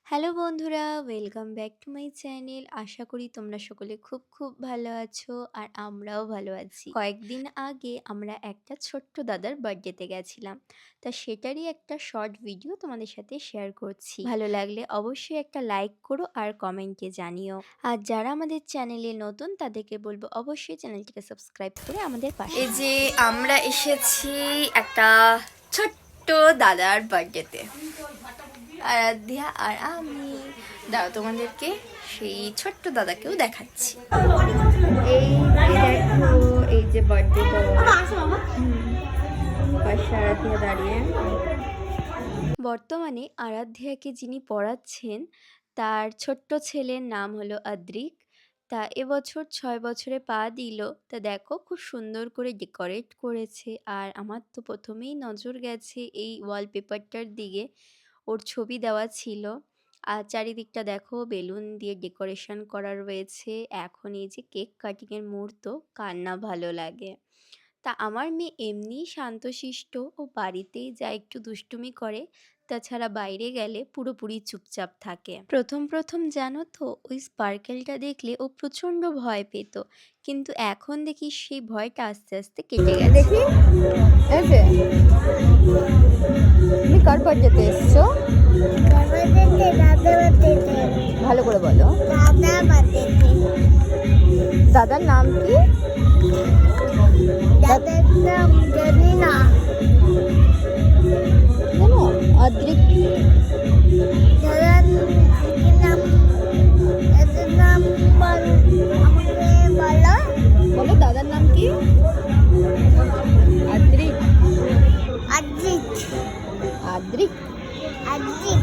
Hello বন্ধুরা, welcome back to my channel. আশা করি তোমরা সকলে খুব খুব ভালো আছো আর আমরাও ভালো আছি। কয়েকদিন আগে আমরা একটা ছোট্ট দাদার বার্থডেতে গেছিলাম, তা সেটারই একটা শর্ট ভিডিও তোমাদের সাথে শেয়ার করছি। ভালো লাগলে অবশ্যই একটা লাইক করো আর কমেন্টে জানিও। আর যারা আমাদের চ্যানেলে নতুন তাদেরকে বলবো অবশ্যই চ্যানেলটিকে সাবস্ক্রাইব করে আমাদের পাশে। এই যে আমরা এসেছি একটা ছোট্ট দাদার বার্থডেতে, আরাধ্যা আর আমি। দাঁড়াও, তোমাদেরকে সেই ছোট্ট দাদাকেও দেখাচ্ছি। এই যে দেখো, এই যে বার্থডে বয়, পাশে আরাধ্যা দাঁড়িয়ে। বর্তমানে আরাধ্যাকে যিনি পড়াচ্ছেন তার ছোট্ট ছেলের নাম হলো আদ্রিক। তা এবছর 6 বছরে পা দিল। তা দেখো খুব সুন্দর করে ডেকোরেট করেছে। আর আমার তো প্রথমেই নজর গেছে এই ওয়ালপেপারটার দিকে, ওর ছবি দেওয়া ছিল। আর চারিদিকটা দেখো বেলুন দিয়ে ডেকোরেশন করা রয়েছে। এখন এই যে কেক কাটিংয়ের মুহূর্ত, কার না ভালো লাগে। তা আমার মেয়ে এমনিই শান্তশিষ্ট, ও বাড়িতেই যা একটু দুষ্টুমি করে, তাছাড়া বাইরে গেলে পুরোপুরি চুপচাপ থাকে। প্রথম প্রথম জানো তো, ওই স্পার্কেলটা দেখলে ও প্রচণ্ড ভয় পেত, কিন্তু এখন দেখি সেই ভয়টা আস্তে আস্তে কেটে গেছে। দেখি এই যে তুমি কার বার্থডেতে এসছো? ভালো করে বলো। দাদার নাম কি? দাদার নাম জানি না। জানো অদ্রিক দাদার নাম, দাদার নাম আমাকে বলো। বলো দাদার নাম কি? আদ্রিক। আদ্রিক। আদ্রিক। আদ্রিক।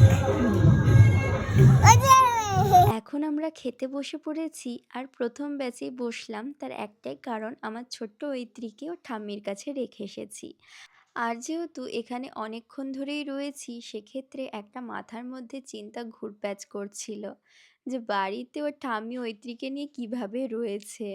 এখন আমরা খেতে বসে পড়েছি। আর প্রথম ব্যাচে বসলাম তার একটাই কারণ, আমার ছোট্ট ঐত্রীকে ও ঠাম্মির কাছে রেখে এসেছি। আর যেহেতু এখানে অনেকক্ষণ ধরেই রয়েছি, সেক্ষেত্রে একটা মাথার মধ্যে চিন্তা ঘুরপ্যাচ করছিল যে বাড়িতে ওর ঠাম্মি ঐত্রীকে নিয়ে কিভাবে রয়েছে।